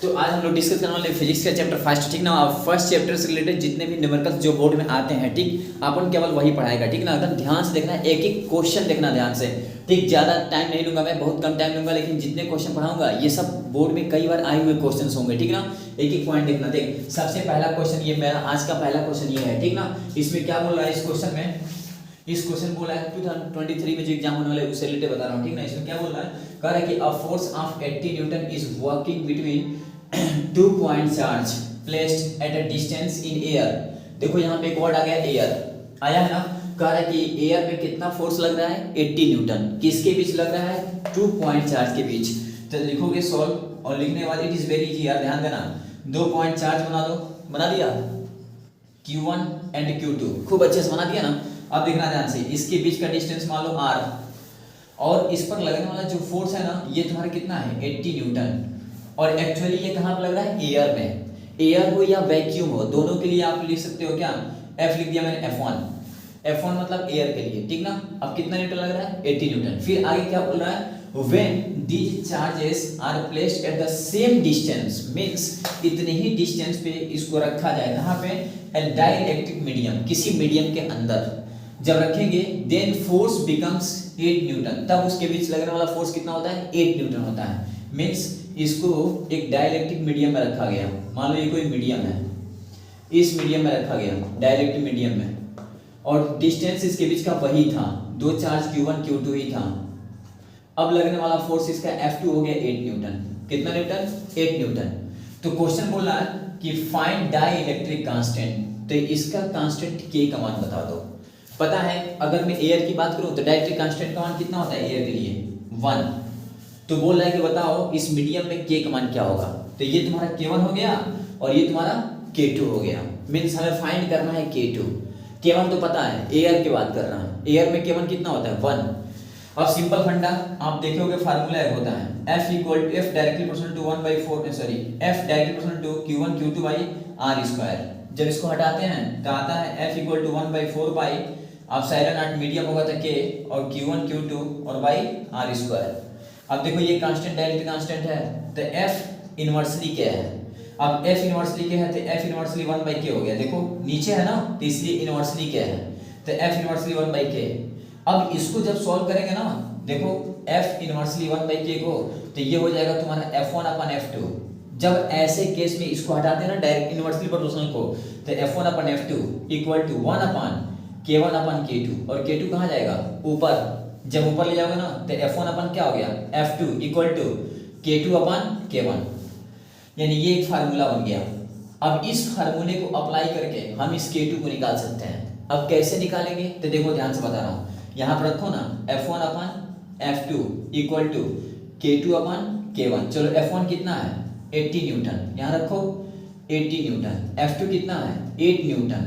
तो आज हम लोग डिस्कस करने वाले फिजिक्स का चैप्टर फर्स्ट, ठीक ना। फर्स्ट चैप्टर से रिलेटेड जितने भी न्यूमेरिकल्स जो बोर्ड में आते हैं, ठीक, अपन केवल वही पढ़ाएगा, ठीक ना। एकदम ध्यान से देखना, एक एक क्वेश्चन देखना ध्यान से, ठीक। ज़्यादा टाइम नहीं लूंगा मैं, बहुत कम टाइम लूंगा, लेकिन जितने क्वेश्चन पढ़ाऊंगा ये सब बोर्ड में कई बार आए हुए क्वेश्चन होंगे, ठीक ना। एक एक पॉइंट देखना। देख, सबसे पहला क्वेश्चन ये मेरा आज का पहला क्वेश्चन ये है, ठीक ना। इसमें क्या बोल रहा है इस क्वेश्चन में, इस क्वेश्चन बोला है 2023 में जो एग्जाम होने वाला है उससे रिलेटेड बता रहा हूँ, ठीक ना। इसमें क्या बोल रहा है, कह रहा है कि a force of 80 Newton is working between 2 point charge placed at a distance in air. देखो यहाँ पे एक वर्ड आ गया एयर, आया है ना। कह रहा है कि एयर में कितना फोर्स लग रहा है, 80 न्यूटन। किसके बीच लग रहा है, 2 पॉइंट चार्ज के बीच। तो लिखोगे सॉल्व, और लिखने के बाद इट इज वेरी इजी यार, ध्यान देना। 2 पॉइंट चार्ज बना दो, बना दिया, Q1 एंड Q2, खूब अच्छे से बना दिया ना। अब देखना ध्यान से, इसके बीच का डिस्टेंस मान लो R, और इस पर लगने वाला जो फोर्स है ना, ये तुम्हारा कितना है, 80 न्यूटन। और एक्चुअली ये कहाँ पर लग रहा है, एयर में। एयर हो या वैक्यूम हो, दोनों के लिए आप लिख सकते हो क्या, F लिख दिया मैंने, F1 मतलब एयर के लिए, ठीक ना। अब कितना न्यूटन लग रहा है, 80 न्यूटन। फिर आगे क्या बोल रहा है, when these charges are placed at the same distance, means इतने ही डिस्टेंस पे इसको रखा जाए, कहाँ पे, डाइलेक्ट्रिक मीडियम, किसी मीडियम के अंदर जब रखेंगे, देन फोर्स बिकम्स 8 न्यूटन। तब उसके बीच लगने वाला फोर्स कितना होता है, 8 न्यूटन होता है। मीन्स इसको एक डाइलेक्ट्रिक मीडियम में रखा गया, मान लो ये कोई मीडियम है, इस मीडियम में रखा गया, डाइलेक्ट्रिक मीडियम में, और डिस्टेंस इसके बीच का वही था, 2 चार्ज Q1 Q2 ही था। अब लगने वाला फोर्स इसका F2 हो गया 8 न्यूटन। कितना न्यूटन, 8 न्यूटन। तो क्वेश्चन बोल रहा है कि फाइंड डाइलेक्ट्रिक कांस्टेंट, तो इसका कांस्टेंट K का मान बता दो। पता है, अगर मैं एयर की बात करूं तो डाइलेक्ट्रिक कांस्टेंट का मान कितना होता है एयर के लिए, 1। तो बोल रहा है कि बताओ इस मीडियम में K का मान क्या होगा। तो ये तुम्हारा K1 हो गया और ये तुम्हारा K2 हो गया। मीन्स हमें फाइंड करना है K2। K1 तो पता है, एयर की बात कर रहा है, एयर में K1 कितना होता है, 1। अब सिंपल फंडा आप देखोगे, फार्मूला एक होता है, F directly proportional to 1/4 sorry F directly proportional to Q1 Q2 by R square. जब इसको हटाते हैं तो आता है F 1/4 बाई, अब साइलेंट आर्ट मीडियम होगा तो K, और Q1 Q2 और बाई R स्क्वायर। अब देखो ये कांस्टेंट डायरेक्ट कांस्टेंट है, तो F इनवर्सली क्या है, अब F इनवर्सली क्या है, तो F इनवर्सली 1/k हो गया। देखो नीचे है ना, तो इसलिए इनवर्सली क्या है, तो F इनवर्सली 1/k। अब इसको जब सॉल्व करेंगे ना, देखो F इनवर्सली 1/k को, तो ये हो जाएगा तुम्हारा F1/F2। जब ऐसे केस में इसको हटाते हैं ना डायरेक्ट इनवर्सली प्रोपोर्शनल को, तो F1/F2 इक्वल टू 1/K1/K2, और K2 कहाँ जाएगा, ऊपर। जब ऊपर ले जाओगे ना, तो F1 क्या हो गया, F2 इक्वल टू K2/K1। यानी ये एक फार्मूला बन गया। अब इस फार्मूले को अप्लाई करके हम इस K2 को निकाल सकते हैं। अब कैसे निकालेंगे, तो देखो ध्यान से बता रहा हूँ, यहाँ पर रखो ना F1/F2 इक्वल टू K2/K1। चलो F1 कितना है, 80 न्यूटन, यहाँ रखो 80 न्यूटन। F2 कितना है, 8 न्यूटन,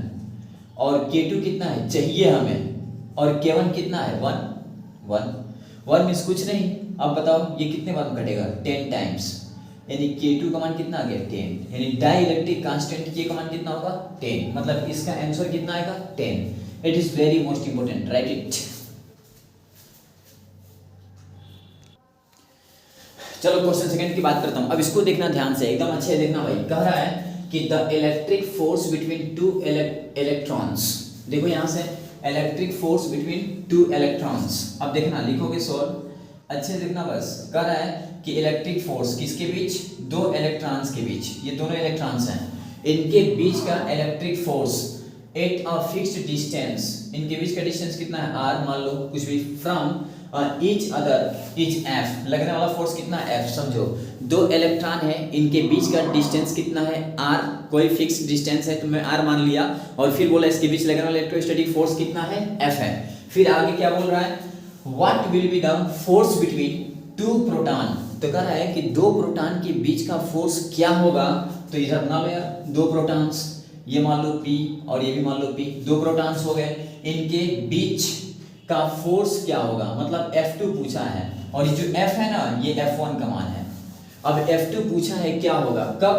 और K2 कितना है चाहिए हमें, और K1 कितना है, 1 मीन्स कुछ नहीं। अब बताओ ये कितने बार में घटेगा, 10 टाइम्स, यानी K2 का मान कितना आ गया, 10। यानी डाइलेक्ट्रिक कांस्टेंट K का मान कितना होगा, 10। मतलब इसका आंसर कितना आएगा, 10। It is very most important, right it. चलो क्वेश्चन सेकंड की बात करता हूं। अब इसको देखना ध्यान से, एकदम अच्छे से देखना भाई। कह रहा है कि the electric force between 2 electrons. देखो यहां से इलेक्ट्रिक फोर्स बिटवीन 2 इलेक्ट्रॉन्स। अब देखना, लिखोगे सॉल्व, अच्छे से देखना बस। कह रहा है कि इलेक्ट्रिक फोर्स किसके बीच, 2 इलेक्ट्रॉन्स के बीच, ये दोनों इलेक्ट्रॉन्स हैं, इनके बीच का electric force at a fixed distance, इनके बीच का डिस्टेंस कितना है, r मान लो कुछ भी, from each other is F। लगने वाला फोर्स कितना है, F। समझो 2 इलेक्ट्रॉन है, इनके बीच का डिस्टेंस कितना है, r। कोई फिक्स डिस्टेंस है तो मैं r मान लिया, और फिर बोला इसके बीच लगने वाला इलेक्ट्रोस्टैटिक फोर्स कितना है, F है। फिर आगे क्या बोल रहा है, what will be the force between 2 proton. तो कह रहा है कि 2 प्रोटॉन के बीच का फोर्स क्या होगा। तो इधर बना लो यार, 2 प्रोटॉन्स, ये मान लो P और ये भी मान लो P, 2 प्रोटॉन्स हो गए, इनके बीच का फोर्स क्या होगा, मतलब F2 पूछा है, और ये जो F है ना, ये F1 का मान है। अब F2 पूछा है क्या होगा, कब,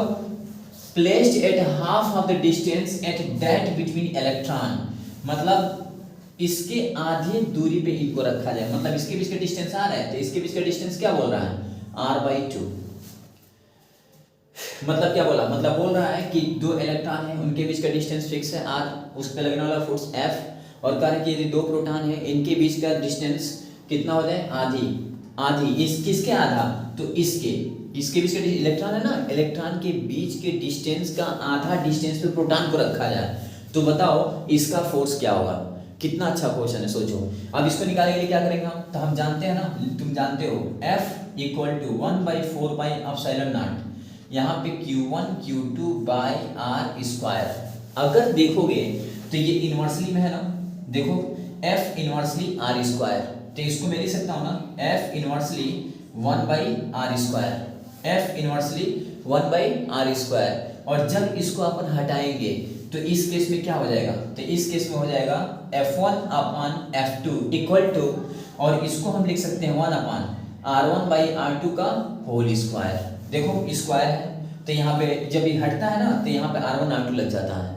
placed at half of the distance at that between electron, मतलब इसके आधे दूरी पे इनको रखा जाए। मतलब इसके बीच का डिस्टेंस r है, तो इसके बीच का डिस्टेंस क्या बोल रहा है, r/2। मतलब क्या बोला, मतलब बोल रहा है कि दो इलेक्ट्रॉन है उनके बीच का डिस्टेंस फिक्स है r, उस पर लगने वाला फोर्स F, और कह रहा है कि यदि दो प्रोटॉन है इनके बीच का डिस्टेंस कितना हो जाए, आधी आधी, इस किसके आधा, तो इसके बीच का इलेक्ट्रॉन है ना, इलेक्ट्रॉन के बीच के डिस्टेंस का आधा डिस्टेंस पे प्रोटॉन को रखा जाए, तो बताओ इसका फोर्स क्या होगा। कितना अच्छा क्वेश्चन है, सोचो। अब इसको निकालने के लिए क्या करेंगे हम, तो हम जानते हैं ना, तुम जानते हो F equal to 1/4 pi epsilon naught, यहाँ पे Q1 Q2 by R square. अगर देखोगे तो ये इनवर्सली में है ना, देखो F इनवर्सली आर स्क्वायर, तो इसको मैं लिख सकता हूँ ना F inversely 1/r square, F inversely 1/r square. और जब इसको अपन हटाएंगे तो इस केस में क्या हो जाएगा, तो इस केस में हो जाएगा F1 upon F2 equal to, और इसको हम लिख सकते हैं 1/r1/r2 का होल स्क्वायर। देखो स्क्वायर है तो यहाँ पे जब ये हटता है ना तो यहाँ पे R1 R2 लग जाता है।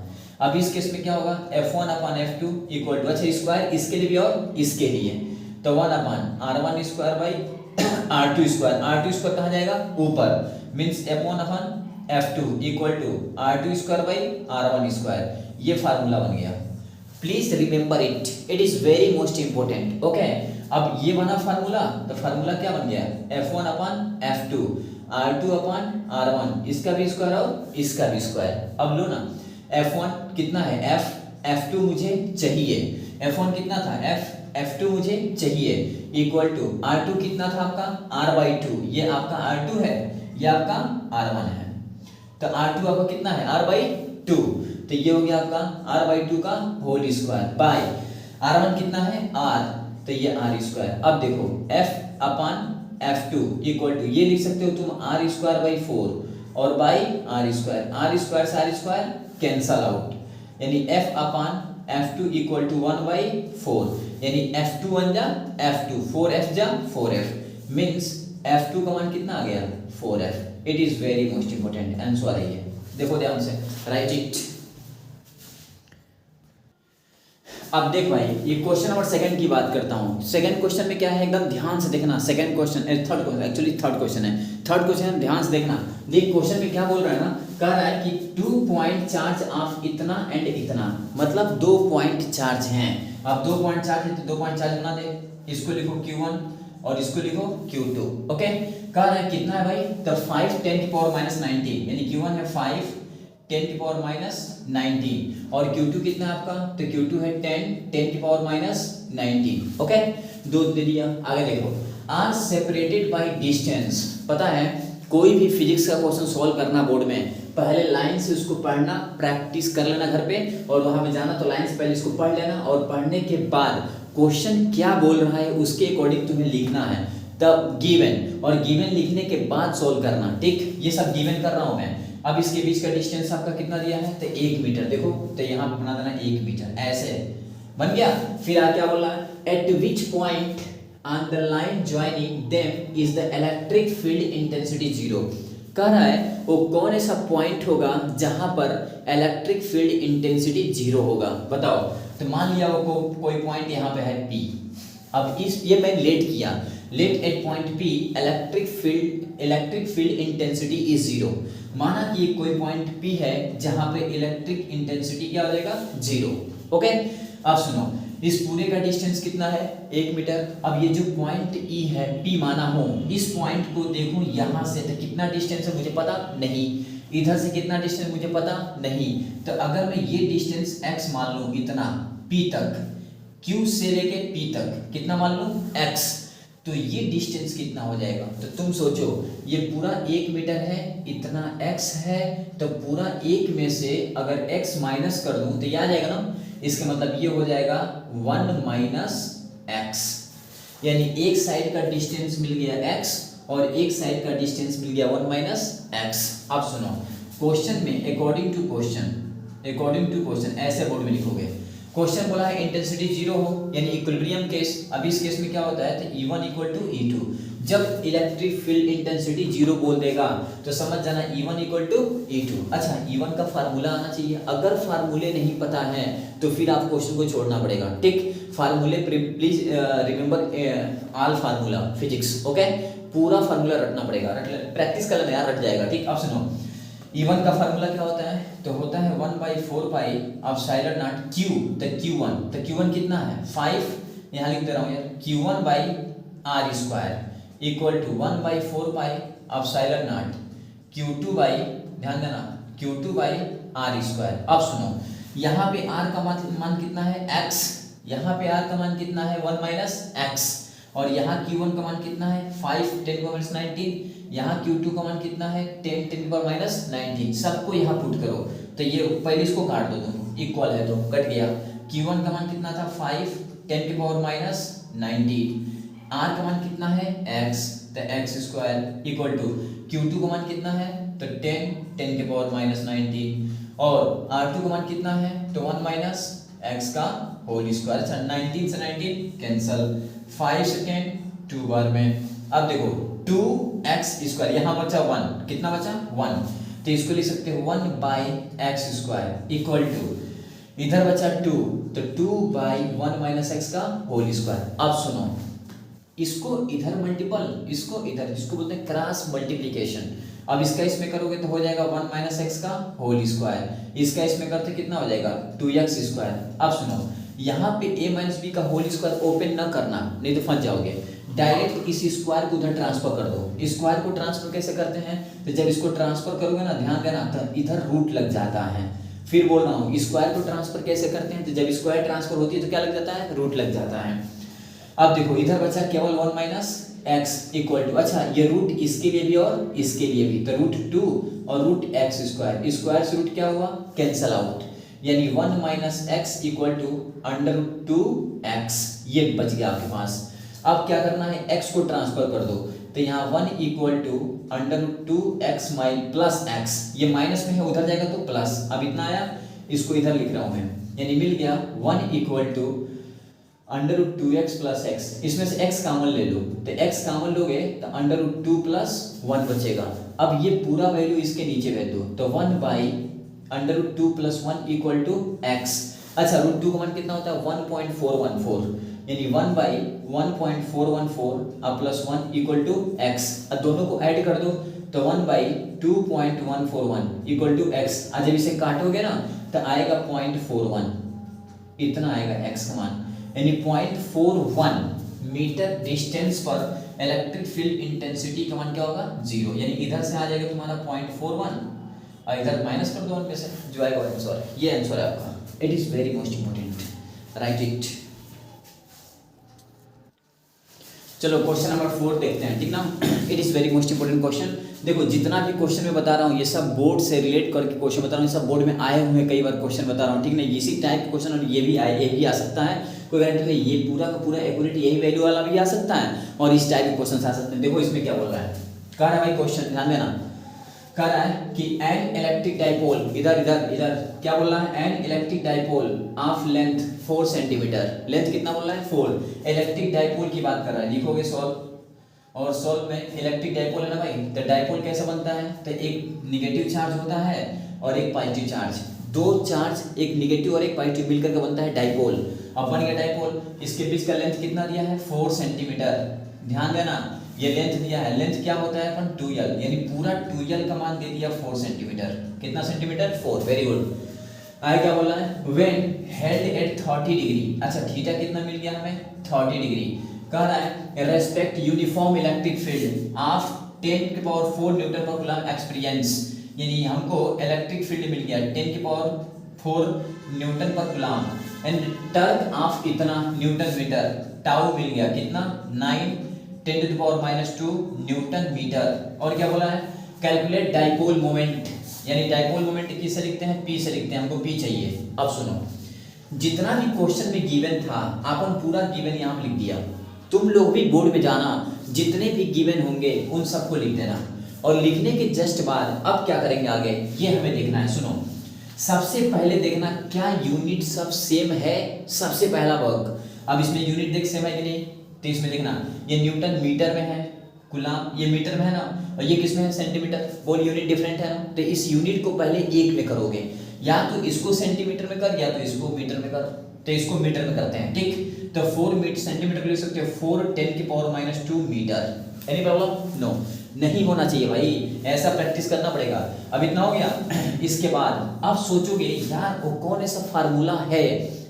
अब इस केस में क्या होगा, F1 upon F2 equal to, अच्छा स्क्वायर इसके लिए भी और इसके लिए, तो 1/r1 square by R2 square, R2 square कहाँ जाएगा ऊपर, means F1 upon F2 equal to R2 square by R1 square. ये फार्मूला बन गया, please remember it, it is very most important. Okay, अब ये बना फार्मूला, तो फार्मूला क्या बन गया, F1 अपान F2 R2 अपान R1, इसका भी स्क्वायर और इसका भी स्क्वायर। अब लो ना, F1 कितना है, F2 मुझे चाहिए, F1 कितना था, F2 मुझे चाहिए इक्वल टू R2 कितना था आपका R/2, ये आपका R2 है, ये आपका R1 है, तो R2 आपका कितना है R/2, तो ये हो गया आपका R/2 का होल स्क्वायर बाय R1 कितना है R, तो ये R स्क्वायर। अब देखो F upon F2 equal to, ये लिख सकते हो तुम R स्क्वायर बाई 4 और by R square, R square से R स्क्वायर कैंसल आउट, यानी F upon F2 equal to 1/4, यानी F2 1 जा F2, 4F जा 4F, मीन्स F2 का मान कितना आ गया 4F। It is very most important, answer है ये, देखो ध्यान से, राइट इट। अब देख भाई, ये क्वेश्चन नंबर सेकंड की बात करता हूँ। सेकंड क्वेश्चन में क्या है, एकदम ध्यान से देखना। Second question, third question, actually third question है, थर्ड क्वेश्चन ध्यान से देखना। देख क्वेश्चन में क्या बोल रहा है ना, कह रहा है कि 2 पॉइंट चार्ज ऑफ इतना एंड इतना, मतलब 2 पॉइंट चार्ज हैं। अब 2 पॉइंट चार्ज है तो 2 पॉइंट चार्ज बना दे, इसको लिखो Q1 और इसको लिखो Q2। ओके, कह रहा है कितना है भाई, तो 5 10 की पावर माइनस 19, यानी Q1 है 5 10 की पावर माइनस 19 और Q2 कितना है आपका, तो Q2 है 10 की पावर माइनस 19। ओके, दो दे दिया। आगे देखो, आर सेपरेटेड बाय डिस्टेंस। पता है कोई भी फिजिक्स का क्वेश्चन सॉल्व करना बोर्ड में, पहले लाइन से उसको पढ़ना, प्रैक्टिस कर लेना घर पे, और वहां पे जाना तो लाइन से पहले इसको पढ़ लेना, और पढ़ने के बाद क्वेश्चन क्या बोल रहा है उसके अकॉर्डिंग तुम्हें लिखना है, तब गिवन, और गिवन लिखने के बाद सॉल्व करना। ठीक, ये सब गिवन कर रहा हूं मैं। अब इसके बीच का डिस्टेंस आपका कितना दिया है, तो 1 मीटर। देखो तो यहाँ पे बना देना 1 मीटर, ऐसे बन गया। फिर आ क्या बोला, eight which point on the line joining them is the electric field intensity 0। कह रहा है वो कौन ऐसा पॉइंट होगा जहां पर इलेक्ट्रिक फील्ड इंटेंसिटी 0 होगा, बताओ। तो मान लिया वो कोई पॉइंट यहाँ पे है P। अब ये मैं लेट किया, let at point P electric field intensity is 0। माना कि कोई पॉइंट P है जहां पे इलेक्ट्रिक इंटेंसिटी क्या हो जाएगा 0। ओके, अब सुनो, इस पूरे का डिस्टेंस कितना है 1 मीटर। अब ये जो पॉइंट E है P माना हो, इस पॉइंट को देखूं यहां से, तो कितना डिस्टेंस है मुझे पता नहीं, इधर से कितना डिस्टेंस मुझे पता नहीं। तो अगर मैं ये डिस्टेंस x मान लूं, इतना P तक, Q से लेके P तक कितना मान लूं x, तो ये डिस्टेंस कितना हो जाएगा। तो तुम सोचो, ये पूरा 1 मीटर है, इतना x है, तो पूरा 1 में से अगर x माइनस कर दूं तो ये आ जाएगा ना, इसका मतलब ये हो जाएगा 1 माइनस x, यानी एक साइड का डिस्टेंस मिल गया x और एक साइड का डिस्टेंस मिल गया 1 माइनस x। अब सुनो, क्वेश्चन में अकॉर्डिंग टू क्वेश्चन ऐसे बोर्ड में लिखोगे। क्वेश्चन बोला है इंटेंसिटी 0 हो, यानी इक्विलिब्रियम केस। अब इस केस में क्या होता है, तो E1 इक्वल टू E2। जब इलेक्ट्रिक फील्ड इंटेंसिटी 0 बोल देगा तो समझ जाना E1 इक्वल टू E2। अच्छा, E1 का फार्मूला आना चाहिए, अगर फार्मूले नहीं पता है तो फिर आप क्वेश्चन को छोड़ना पड़ेगा। ठीक, फार्मूले please remember all formula physics. Okay, पूरा फार्मूला रटना पड़ेगा, प्रैक्टिस कर लेना यार, रट जाएगा। ठीक, अब सुनो, E1 का फार्मूला क्या होता है, तो होता है 1/4 पाई एप्सिलॉन नॉट Q, तो Q1 कितना है 5, यहाँ लिख दे रहा हूँ यार, Q1 by R square equal to 1/4 pi epsilon naught Q2 by, ध्यान देना, Q2 बाई आर स्क्वायर। अब सुनो, यहाँ पे r का मान कितना है x, यहाँ पे r का मान कितना है 1 माइनस एक्स, और यहाँ Q1 का मान कितना है 5 10⁻19, यहाँ Q2 का मान कितना है 10 10⁻19। सबको यहाँ पुट करो, तो ये पहले इसको काट दो, दोनों इक्वल है तो कट गया। Q1 का मान कितना था 5 10⁻19, r का मान कितना है x, तो x square equal to Q2 का मान कितना है तो 10 10⁻19, और R2 का मान कितना है तो 1 माइनस एक्स का होल स्क्वायर। अच्छा 19 से 19 कैंसल, 5 सेकेंड 2 बार में। अब देखो 2x स्क्वायर, यहाँ बचा 1, कितना बचा 1, तो इसको लिख सकते हो 1 by x square equal to, इधर बचा 2, तो 2 बाई 1 माइनस एक्स का होल स्क्वायर। अब सुनो, इसको इधर मल्टीपल, इसको इधर, इसको बोलते हैं क्रॉस मल्टीप्लीकेशन। अब इसका इसमें करोगे तो हो जाएगा 1 माइनस एक्स का होल स्क्वायर, इसका इसमें करते कितना हो जाएगा 2x स्क्वायर। अब सुनो, यहाँ पे a माइनस बी का होल स्क्वायर ओपन ना करना, नहीं तो फंस जाओगे। डायरेक्ट इस स्क्वायर को उधर ट्रांसफर कर दो। स्क्वायर को ट्रांसफर कैसे करते हैं, तो जब इसको ट्रांसफर करोगे ना, ध्यान देना, तो इधर रूट लग जाता है। फिर बोल रहा हूँ, स्क्वायर को ट्रांसफर कैसे करते हैं, तो जब स्क्वायर ट्रांसफर होती है तो क्या लग जाता है, रूट लग जाता है। अब देखो इधर बचा केवल 1 माइनस एक्स इक्वल टू, अच्छा ये रूट इसके लिए भी और इसके लिए भी, तो रूट 2 और रूट एक्स स्क्वायर, स्क्वायर से रूट क्या हुआ कैंसल आउट, यानी 1 minus x equal to under root 2x, ये बच गया आपके पास। अब क्या करना है, x को ट्रांसफर कर दो, तो यहाँ 1 equal to under root 2x माइल प्लस x, ये माइनस में है उधर जाएगा तो प्लस, अब इतना आया, इसको इधर लिख रहा हूँ मैं, यानी मिल गया 1 equal to under root 2x plus x, इसमें से x कॉमन ले लो, तो x कॉमन लोगे तो अंडर रूट 2 प्लस 1 बचेगा। अब ये पूरा वैल्यू इसके नीचे भेज दो, तो 1 by under root 2 plus 1 equal to x. अच्छा रूट 2 का मान कितना होता है 1.414, यानी 1 बाई 1.414 अब प्लस 1 इक्वल टू एक्स। अब दोनों को ऐड कर दो, तो 1 बाई 2.141 इक्वल टू एक्स। आज जब इसे काटोगे ना तो आएगा 0.41, इतना आएगा x का मान, यानी 0.41 मीटर डिस्टेंस पर इलेक्ट्रिक फील्ड इंटेंसिटी का मान क्या होगा 0, यानी इधर से आ जाएगा तुम्हारा 0.41 और इधर माइनस कर दो 1 पे से, जो आएगा आंसर, ये आंसर है आपका। It is very most important, right it. चलो क्वेश्चन नंबर 4 देखते हैं, ठीक ना। It is very most important question. देखो जितना भी क्वेश्चन मैं बता रहा हूँ ये सब बोर्ड से रिलेट करके क्वेश्चन बता रहा हूँ, ये सब बोर्ड में आए हुए हैं, कई बार क्वेश्चन बता रहा हूँ, ठीक ना। इसी टाइप के क्वेश्चन और ये भी आए, ये भी आ सकता है, कोई गारंटी नहीं, ये पूरा का पूरा एक्यूरेट यही वैल्यू वाला भी आ सकता है और इस टाइप के क्वेश्चन आ सकते हैं। देखो इसमें क्या बोल रहा है, कह रहा है भाई क्वेश्चन ध्यान देना, कह रहा है कि एन इलेक्ट्रिक डाइपोल, इधर इधर इधर क्या बोल रहा है, an electric dipole of length 4 centimetre, length कितना बोल रहा है 4, इलेक्ट्रिक डाइपोल की बात कर रहा है। लिखोगे सॉल्व, और सॉल्व में इलेक्ट्रिक डाइपोल है ना भाई, तो डाइपोल कैसे बनता है, तो एक निगेटिव चार्ज होता है और एक पॉजिटिव चार्ज, दो चार्ज एक निगेटिव और एक पॉजिटिव मिलकर के बनता है डाइपोल। अब बन गया डाइपोल, इसके बीच का लेंथ कितना दिया है 4 सेंटीमीटर, ध्यान देना ये लेंथ दिया है, लेंथ क्या होता है अपन 2l, यानी पूरा 2l का मान दे दिया 4 सेंटीमीटर, कितना सेंटीमीटर 4, वेरी गुड। आगे क्या बोल रहा है, व्हेन हेल्ड एट 30 डिग्री, अच्छा थीटा कितना मिल गया हमें 30 डिग्री, कह रहा है respect uniform electric field of 10⁴ Newton पर कूलम एक्सपीरियंस, यानी हमको इलेक्ट्रिक फील्ड मिल गया 10⁴ न्यूटन पर कूलम एंड टर्क ऑफ इतना न्यूटन मीटर, टाउ मिल गया कितना 9 10⁻⁻2 न्यूटन मीटर। और क्या बोला है, कैलकुलेट डाइपोल मोमेंट, यानी डाइपोल मोमेंट किससे लिखते हैं P से लिखते हैं, हमको P चाहिए। अब सुनो जितना भी क्वेश्चन में गिवन था अपन पूरा गिवन यहाँ पे लिख दिया, तुम लोग भी बोर्ड में जाना, जितने भी गिवन होंगे उन सबको लिख देना, और लिखने के जस्ट बाद अब क्या करेंगे आगे ये हमें देखना है। सुनो सबसे पहले देखना क्या यूनिट सब सेम है, सबसे पहला वर्क। अब इसमें यूनिट देख सेम है कि नहीं, तो इसमें देखना ये न्यूटन मीटर में है, कूलम ये मीटर में है ना, और ये किस में है सेंटीमीटर, बोल यूनिट डिफरेंट है ना, तो इस यूनिट को पहले एक में करोगे, या तो इसको सेंटीमीटर में कर या तो इसको मीटर में कर, तो इसको मीटर में करते हैं, ठीक। तो 4 सेंटीमीटर लिख सकते हो 4 10⁻² मीटर, एनी प्रॉब्लम नो। नहीं होना चाहिए भाई, ऐसा प्रैक्टिस करना पड़ेगा। अब इतना हो गया। इसके बाद आप सोचोगे यार वो कौन ऐसा फार्मूला है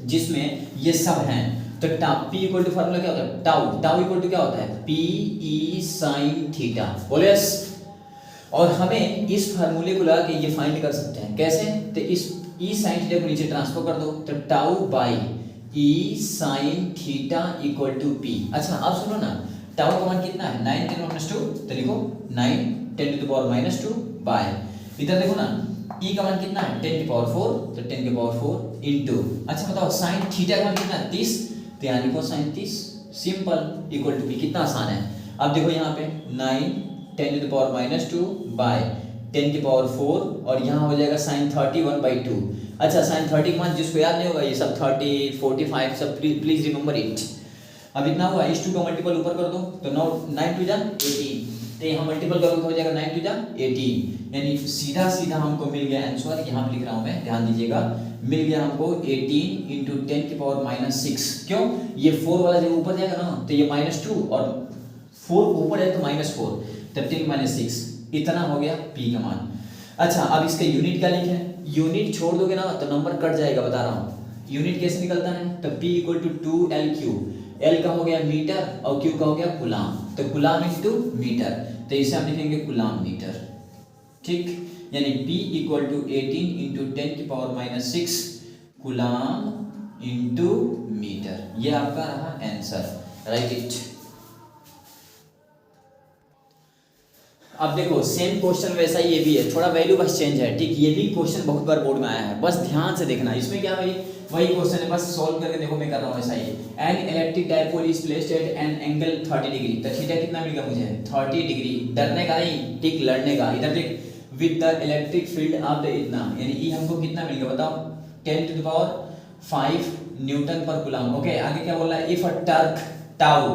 जिसमें ये सब हैं, तो पी इक्वल टू फार्मूला क्या होता है, टाउ, टाउ इक्वल टू क्या होता है, पी ई साइन थीटा, बोले यस। और हमें इस फार्मूले को लगा के ये फाइंड कर सकते हैं, कैसे, तो इस ई साइन थीटा को नीचे ट्रांसफर कर दो, तो tau by E sine theta equal to P. अच्छा अब सुनो ना, टाउ का मान कितना है 9 10 माइनस 2, तो लिखो 9 10 to the power minus 2 by, इधर देखो ना ई का मान कितना है 10 की पावर 4, तो 10 की पावर 4 इनटू, अच्छा बताओ साइन थीटा का मान कितना है 30, तो यहाँ लिखो sine 30 simple equal to P. कितना आसान है। अब देखो यहाँ पे 9 10 to the power minus 2 by 10 की पावर 4 और यहाँ हो जाएगा साइन 31/2। अच्छा साइन 30 मान जिसको याद नहीं होगा ये सब 30 45 सब प्लीज रिमेंबर इट। अब इतना हुआ, इस 2 का मल्टीपल ऊपर कर दो, तो 9 टू जा 18, तो यहाँ मल्टीपल करोगे तो हो जाएगा 9 टू जा 18, यानी सीधा सीधा हमको मिल गया आंसर, यहाँ पे लिख रहा हूँ मैं, ध्यान दीजिएगा, मिल गया हमको 18 इंटू 10 की पावर माइनस 6। क्यों, ये 4 वाला जब ऊपर जाएगा ना तो ये -2 और 4 ऊपर जाए तो -4, तब 10 - 6, इतना हो गया पी का मान। अच्छा अब इसका यूनिट क्या लिखे, यूनिट छोड़ दोगे ना तो नंबर कट जाएगा, बता रहा हूँ। यूनिट कैसे निकलता है, तो P equal to 2L/Q, L का हो गया मीटर और Q का हो गया कुलाम, तो कुलाम इंटू मीटर, तो इसे हम लिखेंगे कुलाम मीटर, ठीक। यानी P इक्वल टू 18 इंटू 10 की power minus 6 coulomb into metre, ये आपका रहा आंसर, राइट इट। अब देखो सेम क्वेश्चन वैसा ही ये भी है, थोड़ा वैल्यू बस चेंज है, ठीक। ये भी क्वेश्चन बहुत बार बोर्ड में आया है, बस ध्यान से देखना। इसमें क्या भाई वही क्वेश्चन है, बस सॉल्व करके देखो, मैं कर रहा हूँ ऐसा ही। An electric dipole is placed at an angle 30 degree, तो थीटा कितना मिलेगा मुझे 30 डिग्री, डरने का नहीं, ठीक, लड़ने का। इधर देख, with the electric field of the इतना, यानी ई हमको कितना मिलेगा बताओ 10 टू द पावर 5 न्यूटन पर कूलम। ओके आगे क्या बोल रहा है, if a torque tau,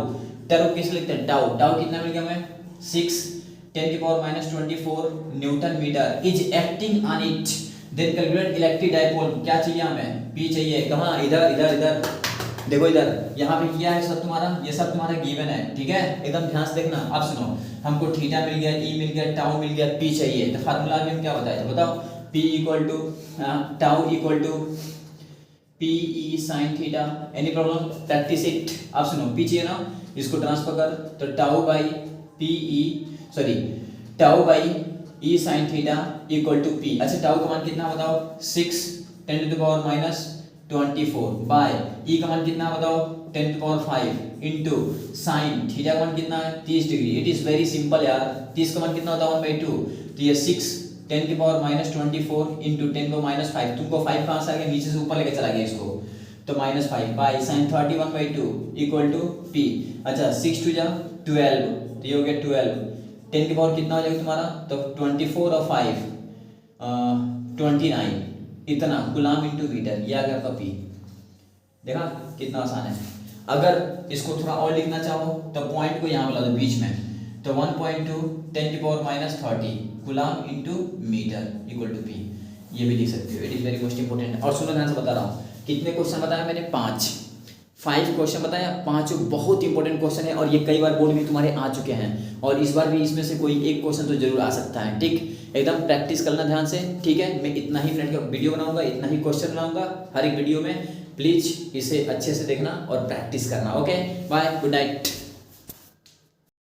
torque कैसे लिखते हैं, टाउ, टाउ कितना मिल गया हमें 6 10 की power minus 24 newton metre is acting on it, then calculate electric dipole. क्या चाहिए हमें, पी चाहिए, कहाँ, इधर इधर इधर देखो, इधर यहाँ पे किया है सब तुम्हारा, ये सब तुम्हारा गिवन है, ठीक है, एकदम ध्यान से देखना। अब सुनो, हमको थीटा मिल गया, ई मिल गया, टाउ मिल गया, पी चाहिए, तो फार्मूला में हम क्या बताया था बताओ, P equal to tau equal to P E sine theta. Any problem, practice it. अब सुनो, पी चाहिए ना, इसको ट्रांसफर कर, तो tau by P E sorry tau by E sine theta equal to P. अच्छा टाउ का मान कितना बताओ 6 10 to the power minus 24 by E का मान कितना बताओ 10 to power 5 into sine theta का मान कितना है 30 degree. It is very simple यार, 30 का मान कितना होता है 1/2, तो ये 6 10 की पावर माइनस 24 इंटू 10 को माइनस 5, तुमको 5 कहाँ से आ गया, नीचे से ऊपर लेके चला गया इसको, तो -5 by sine 31/2 equal to P. अच्छा 6 टू जा 12, तो ये हो गया 12, 10 की पावर कितना हो जाएगा तुम्हारा, तो 24 और 5 29, इतना कूलम इंटू मीटर, ये आ गया आपका पी। देखा कितना आसान है। अगर इसको थोड़ा और लिखना चाहो तो पॉइंट को यहाँ मिला दो बीच में, तो 1.2 10 की power minus 30 coulomb into metre equal to P, ये भी लिख सकते हो। It is very most important. और सुनो ध्यान से बता रहा हूँ, कितने क्वेश्चन बताया मैंने, 5 क्वेश्चन बताया, 5 बहुत इंपॉर्टेंट क्वेश्चन है और ये कई बार बोर्ड में तुम्हारे आ चुके हैं, और इस बार भी इसमें से कोई एक क्वेश्चन तो जरूर आ सकता है, ठीक। एकदम प्रैक्टिस करना ध्यान से, ठीक है। मैं इतना ही मिनट का वीडियो बनाऊंगा, इतना ही क्वेश्चन बनाऊंगा हर एक वीडियो में, प्लीज इसे अच्छे से देखना और प्रैक्टिस करना। Okay bye, good night.